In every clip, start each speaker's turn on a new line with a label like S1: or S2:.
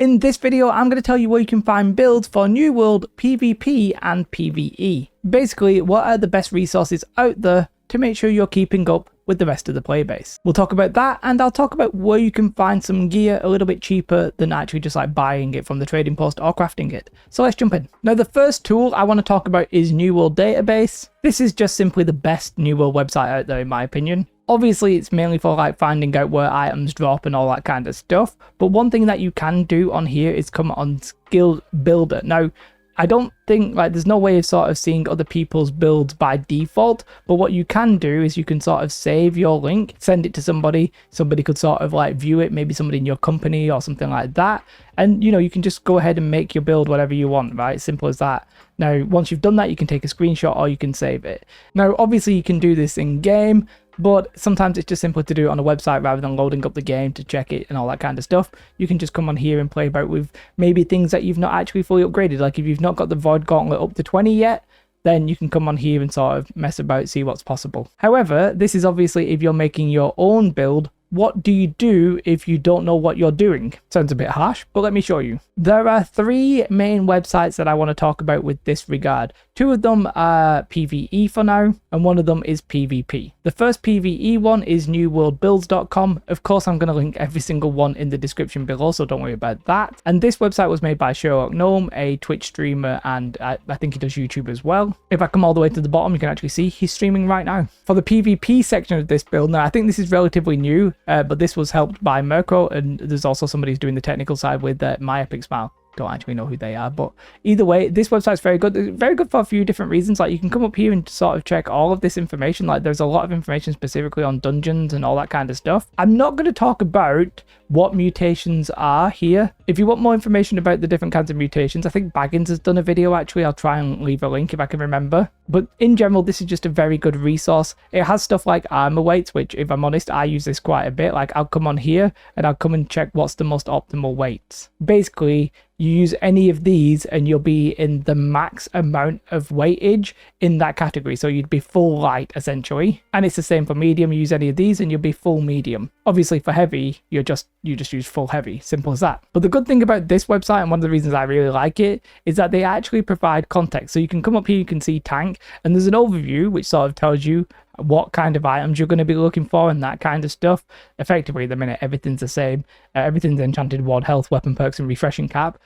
S1: In this video, I'm going to tell you where you can find builds for New World, PvP and PvE. Basically, what are the best resources out there to make sure you're keeping up with the rest of the player base. We'll talk about that, and I'll talk about where you can find some gear a little bit cheaper than actually just like buying it from the trading post or crafting it. So let's jump in. Now the first tool I want to talk about is New World Database. This is just simply the best New World website out there in my opinion. Obviously it's mainly for like finding out where items drop and all that kind of stuff, but one thing that you can do on here is come on Skill Builder. Now I don't think, like, there's no way of sort of seeing other people's builds by default, but what you can do is you can sort of save your link, send it to somebody could sort of like view it, maybe somebody in your company or something like that, and you know, you can just go ahead and make your build whatever you want, right? Simple as that. Now once you've done that, you can take a screenshot or you can save it. Now obviously you can do this in game, but sometimes it's just simpler to do it on a website rather than loading up the game to check it and all that kind of stuff. You can just come on here and play about with maybe things that you've not actually fully upgraded. Like if you've not got the Void Gauntlet up to 20 yet, then you can come on here and sort of mess about, see what's possible. However, this is obviously if you're making your own build. What do you do if you don't know what you're doing? Sounds a bit harsh, but let me show you. There are three main websites that I want to talk about with this regard. Two of them are PvE for now, and one of them is PvP. The first PvE one is newworldbuilds.com. Of course, I'm going to link every single one in the description below, so don't worry about that. And this website was made by Sherlock Gnome, a Twitch streamer, and I think he does YouTube as well. If I come all the way to the bottom, you can actually see he's streaming right now. For the PvP section of this build, now I think this is relatively new, but this was helped by Mirko, and there's also somebody who's doing the technical side with My Epic Smile. Don't actually know who they are, but either way, this website's very good. It's very good for a few different reasons. Like you can come up here and sort of check all of this information. Like there's a lot of information specifically on dungeons and all that kind of stuff. I'm not going to talk about what mutations are here. If you want more information about the different kinds of mutations, I think Baggins has done a video actually. I'll try and leave a link if I can remember. But in general, this is just a very good resource. It has stuff like armor weights, which if I'm honest, I use this quite a bit. Like I'll come on here and I'll come and check what's the most optimal weights. Basically, you use any of these and you'll be in the max amount of weightage in that category. So you'd be full light essentially. And it's the same for medium. You use any of these and you'll be full medium. Obviously for heavy, you just use full heavy. Simple as that. But the good thing about this website, and one of the reasons I really like it, is that they actually provide context. So you can come up here, you can see tank, and there's an overview which sort of tells you what kind of items you're going to be looking for and that kind of stuff. Effectively, at the minute, everything's the same. Everything's enchanted ward, health, weapon perks, and refreshing cap.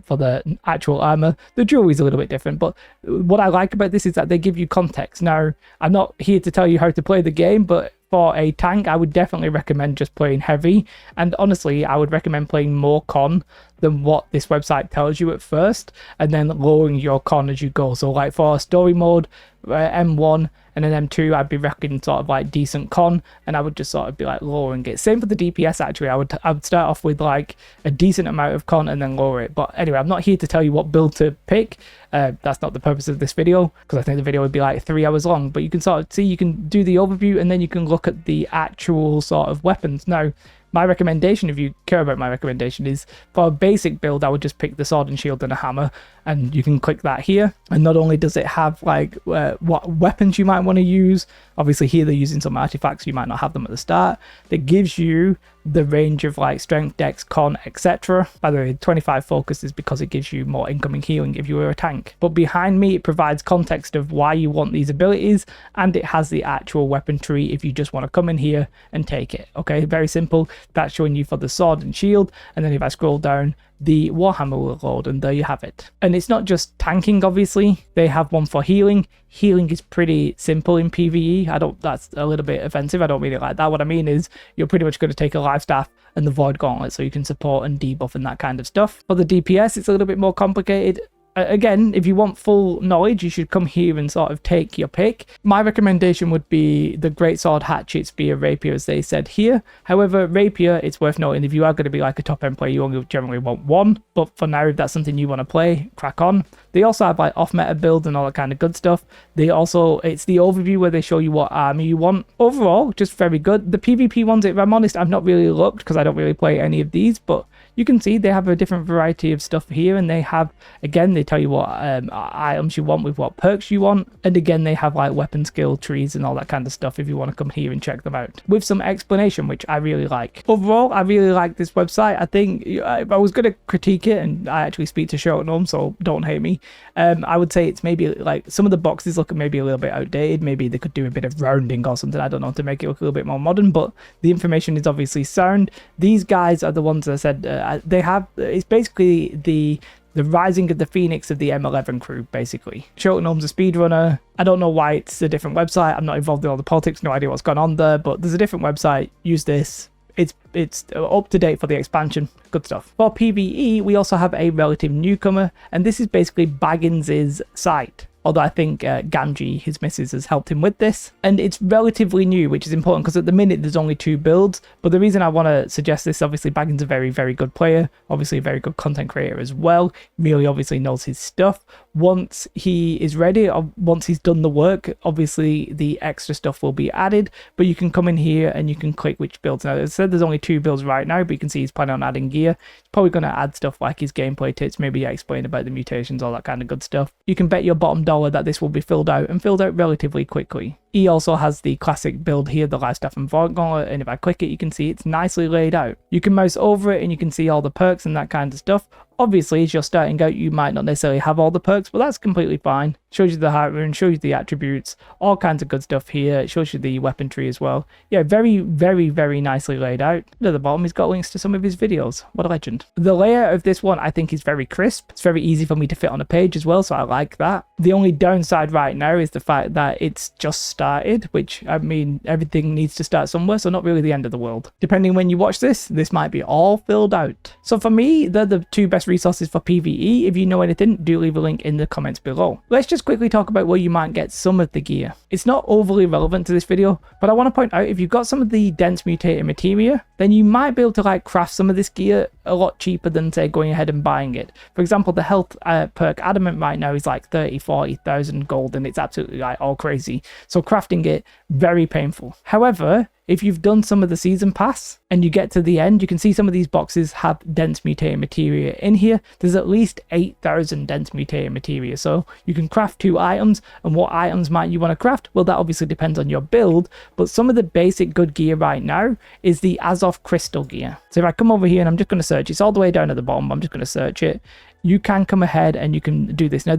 S1: For the actual armor, the jewelry's a little bit different, but what I like about this is that they give you context. Now, I'm not here to tell you how to play the game, but for a tank, I would definitely recommend just playing heavy, and honestly, I would recommend playing more con than what this website tells you at first, and then lowering your con as you go. So like for story mode, M1 and then M2, I'd be reckoning sort of like decent con, and I would just sort of be like lowering it. Same for the DPS actually. I would start off with like a decent amount of con and then lower it. But anyway, I'm not here to tell you what build to pick. That's not the purpose of this video, because I think the video would be like 3 hours long. But you can sort of see, you can do the overview and then you can look at the actual sort of weapons. Now, my recommendation, if you care about my recommendation, is for a basic build, I would just pick the sword and shield and a hammer, and you can click that here. And not only does it have like what weapons you might want to use, obviously here they're using some artifacts, you might not have them at the start. It gives you the range of like strength, dex, con, etc. By the way, 25 focus is because it gives you more incoming healing if you were a tank. But behind me, it provides context of why you want these abilities, and it has the actual weapon tree if you just want to come in here and take it. Okay, very simple. That's showing you for the sword and shield, and then if I scroll down, the Warhammer will load, and there you have it. And it's not just tanking, obviously. They have one for healing. Healing is pretty simple in PvE. That's a little bit offensive. I don't mean it like that. What I mean is you're pretty much going to take a life staff and the Void Gauntlet, so you can support and debuff and that kind of stuff. For the DPS, it's a little bit more complicated. Again, if you want full knowledge, you should come here and sort of take your pick. My recommendation would be the greatsword, hatchet, spear, rapier, as they said here. However, rapier, it's worth noting, if you are going to be like a top end player, you only generally want one. But for now, if that's something you want to play, crack on. They also have like off-meta builds and all that kind of good stuff. It's the overview where they show you what army you want. Overall, just very good. The PvP ones, if I'm honest, I've not really looked because I don't really play any of these, but you can see they have a different variety of stuff here, and they have, again, they tell you what items you want with what perks you want, and again they have like weapon skill trees and all that kind of stuff if you want to come here and check them out with some explanation, which I really like. Overall, I really like this website. I think if I was going to critique it, and I actually speak to Short, so don't hate me, I would say it's maybe like some of the boxes look maybe a little bit outdated. Maybe they could do a bit of rounding or something, I don't know, to make it look a little bit more modern, but the information is obviously sound. These guys are the ones that I said they have, it's basically the rising of the phoenix of the M11 crew, basically. Shortenholm's a speedrunner. I don't know why it's a different website. I'm not involved in all the politics, no idea what's going on there, but there's a different website. Use this. It's up to date for the expansion. Good stuff. For PvE, we also have a relative newcomer, and this is basically Baggins's site. Although I think Gamgee, his missus, has helped him with this. And it's relatively new, which is important because at the minute there's only 2 builds. But the reason I want to suggest this, obviously Baggins is a very, very good player. Obviously a very good content creator as well. Really obviously knows his stuff. Once he is ready, or once he's done the work, obviously the extra stuff will be added. But you can come in here and you can click which builds. Now, as I said, there's only 2 builds right now, but you can see he's planning on adding gear. He's probably going to add stuff like his gameplay tips, maybe explain about the mutations, all that kind of good stuff. You can bet your bottom dollar that this will be filled out, and filled out relatively quickly. He also has the classic build here, the Life Staff and Void Gauntlet, and if I click it, you can see it's nicely laid out. You can mouse over it and you can see all the perks and that kind of stuff. Obviously, as you're starting out, you might not necessarily have all the perks, but that's completely fine. Shows you the heart rune, shows you the attributes, all kinds of good stuff here. It shows you the weapon tree as well. Yeah, very, very, very nicely laid out. At the bottom, he's got links to some of his videos. What a legend. The layout of this one, I think, is very crisp. It's very easy for me to fit on a page as well, so I like that. The only downside right now is the fact that it's just started, which, I mean, everything needs to start somewhere, so not really the end of the world. Depending when you watch this might be all filled out. So for me, they're the 2 best resources for PvE. If you know anything, do leave a link in the comments below. Let's just quickly talk about where you might get some of the gear. It's not overly relevant to this video, but I want to point out, if you've got some of the dense mutated materia, then you might be able to like craft some of this gear a lot cheaper than, say, going ahead and buying it. For example, the health perk adamant right now is like 30,000-40,000 gold, and it's absolutely like all crazy. So crafting it, very painful. However, if you've done some of the season pass and you get to the end, you can see some of these boxes have dense mutated materia in here. There's at least 8,000 dense mutated materia, so you can craft 2 items. And what items might you want to craft? Well, that obviously depends on your build, but some of the basic good gear right now is the Azov crystal gear. So if I come over here and I'm just going to search, it's all the way down at the bottom, I'm just going to search it. You can come ahead and you can do this. Now,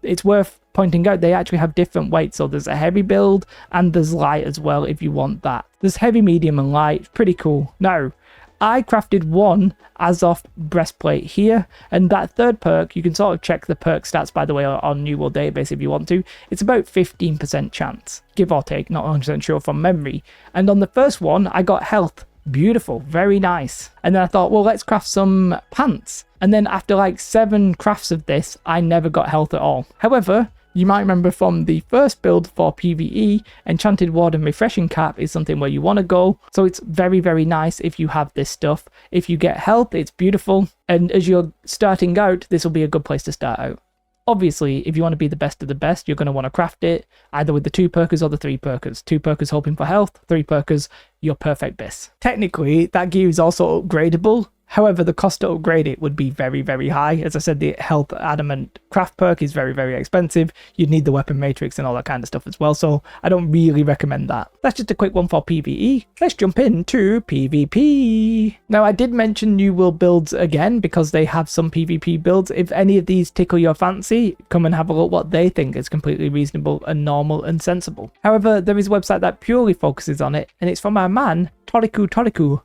S1: it's worth pointing out, they actually have different weights. So there's a heavy build and there's light as well if you want that. There's heavy, medium and light. Pretty cool. Now, I crafted one Azov breastplate here, and that 3rd perk, you can sort of check the perk stats, by the way, on New World Database if you want to. It's about 15% chance, give or take, not 100% sure from memory. And on the first one, I got health. Beautiful, very nice. And then I thought, well, let's craft some pants. And then after like 7 crafts of this, I never got health at all. However, you might remember from the first build for PvE, Enchanted Ward and Refreshing Cap is something where you want to go. So it's very, very nice if you have this stuff. If you get health, it's beautiful. And as you're starting out, this will be a good place to start out. Obviously, if you want to be the best of the best, you're going to want to craft it either with the 2 perkers or the 3 perkers. 2 perkers hoping for health, 3 perkers, your perfect best. Technically, that gear is also upgradable. However, the cost to upgrade it would be very, very high. As I said, the health adamant craft perk is very, very expensive. You'd need the weapon matrix and all that kind of stuff as well, so I don't really recommend that. That's just a quick one for PvE. Let's jump into PvP. Now, I did mention New World builds again because they have some PvP builds. If any of these tickle your fancy, come and have a look what they think is completely reasonable and normal and sensible. However, there is a website that purely focuses on it, and it's from our man, Toriku.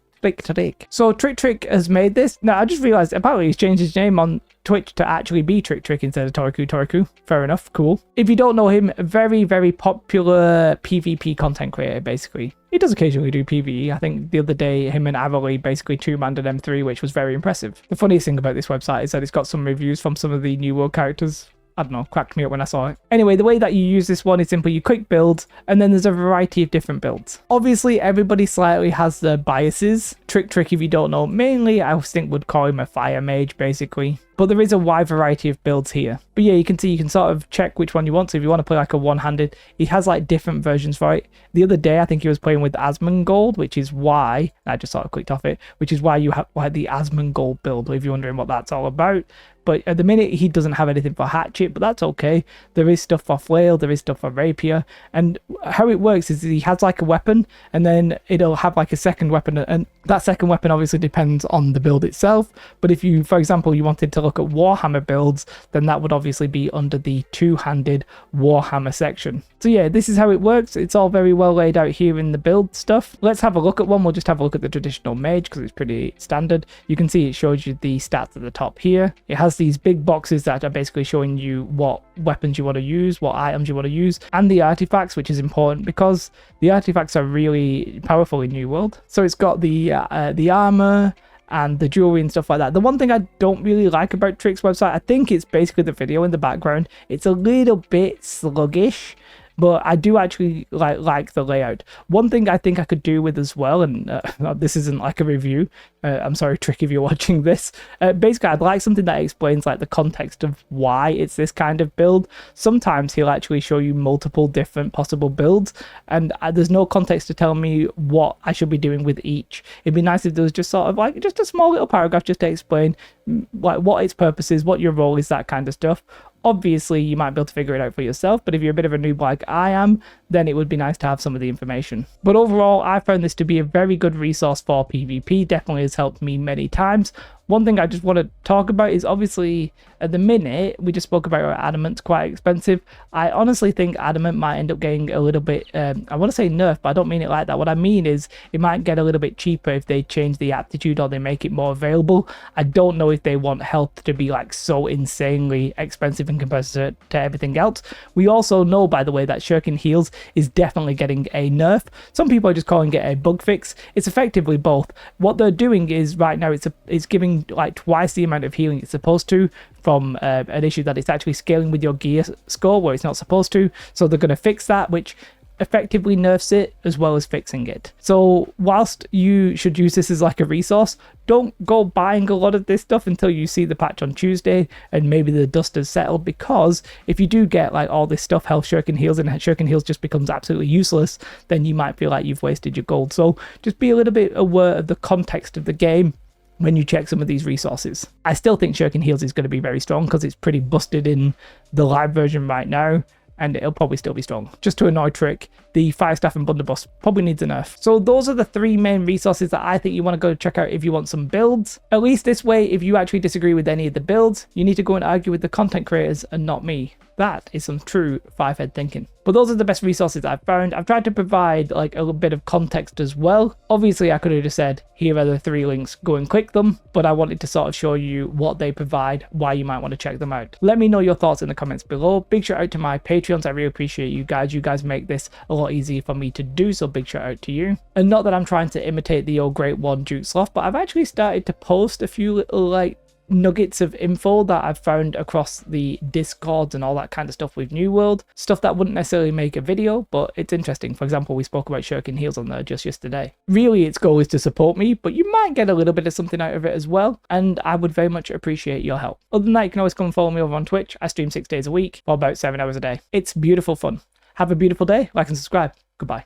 S1: So Trick has made this. Now, I just realized apparently he's changed his name on Twitch to actually be Trick instead of Toriku. Fair enough, cool. If you don't know him, a very, very popular PvP content creator, basically. He does occasionally do PvE. I think the other day, him and Avali basically 2-manned an M3, which was very impressive. The funniest thing about this website is that it's got some reviews from some of the New World characters. I don't know, cracked me up when I saw it. Anyway, the way that you use this one is simply you quick build, and then there's a variety of different builds. Obviously, everybody slightly has their biases. Trick, if you don't know, mainly I think would call him a fire mage, basically. but there is a wide variety of builds here. But yeah, you can see you can sort of check which one you want. So if you want to play like a one-handed, he has like different versions for it. The other day I think he was playing with Asmongold, which is why I just sort of clicked off it, which is why you have like the Asmongold build, if you're wondering what that's all about. But at the minute, he doesn't have anything for hatchet, but that's okay. There is stuff for flail, there is stuff for rapier. And how it works is he has like a weapon, and then it'll have like a second weapon. And that second weapon obviously depends on the build itself. But if you, for example, you wanted to look at Warhammer builds, then that would obviously be under the two-handed Warhammer section. So yeah, this is how it works. It's all very well laid out here in the build stuff. Let's have a look at one. We'll just have a look at the traditional mage because it's pretty standard. You can see it shows you the stats at the top here. It has these big boxes that are basically showing you what weapons you want to use, what items you want to use, and the artifacts, which is important because the artifacts are really powerful in New World. So it's got the armor and the jewelry and stuff like that. The one thing I don't really like about Trick's website, I think it's basically the video in the background. It's a little bit sluggish, but I do actually like the layout. One thing I think I could do with as well, and this isn't like a review, I'm sorry Trick if you're watching this, basically I'd like something that explains like the context of why it's this kind of build. Sometimes he'll actually show you multiple different possible builds, and there's no context to tell me what I should be doing with each. It'd be nice if there was just sort of like just a small little paragraph just to explain like what its purpose is, what your role is, that kind of stuff. Obviously, you might be able to figure it out for yourself, but if you're a bit of a noob like I am, then it would be nice to have some of the information. But overall, I found this to be a very good resource for PvP. Definitely has helped me many times. One thing I just want to talk about is obviously at the minute, we just spoke about how Adamant's quite expensive. I honestly think Adamant might end up getting a little bit, I want to say nerf, but I don't mean it like that. What I mean is it might get a little bit cheaper if they change the aptitude or they make it more available. I don't know if they want health to be like so insanely expensive in comparison to everything else. We also know, by the way, that Shuriken Heals is definitely getting a nerf. Some people are just calling it a bug fix. It's effectively both. What they're doing is right now it's giving like twice the amount of healing it's supposed to from an issue that it's actually scaling with your gear score where it's not supposed to. So they're going to fix that, which effectively nerfs it as well as fixing it. So whilst you should use this as like a resource, don't go buying a lot of this stuff until you see the patch on Tuesday and maybe the dust has settled, because if you do get like all this stuff, health, Shuriken Heals, and Shuriken Heals just becomes absolutely useless, then you might feel like you've wasted your gold. So just be a little bit aware of the context of the game when you check some of these resources. I still think Shuriken Heals is going to be very strong because it's pretty busted in the live version right now, and it'll probably still be strong. Just to annoy Trick, the Fire Staff and Blunderbuss probably needs a nerf. So those are the three main resources that I think you want to go check out if you want some builds. At least this way, if you actually disagree with any of the builds, you need to go and argue with the content creators and not me. That is some true five-head thinking. But those are the best resources I've found. I've tried to provide like a little bit of context as well. Obviously, I could have just said, here are the 3 links, go and click them. But I wanted to sort of show you what they provide, why you might want to check them out. Let me know your thoughts in the comments below. Big shout out to my Patreons. I really appreciate you guys. You guys make this a lot easier for me to do, so big shout out to you. And not that I'm trying to imitate the old great one, Duke Sloth, but I've actually started to post a few little like nuggets of info that I've found across the Discords and all that kind of stuff with New World. Stuff that wouldn't necessarily make a video, but it's interesting. For example, we spoke about Shuriken Heals on there just yesterday. Really, its goal is to support me, but you might get a little bit of something out of it as well, and I would very much appreciate your help. Other than that, you can always come and follow me over on Twitch. I stream 6 days a week for about 7 hours a day. It's beautiful fun. Have a beautiful day, like and subscribe. Goodbye.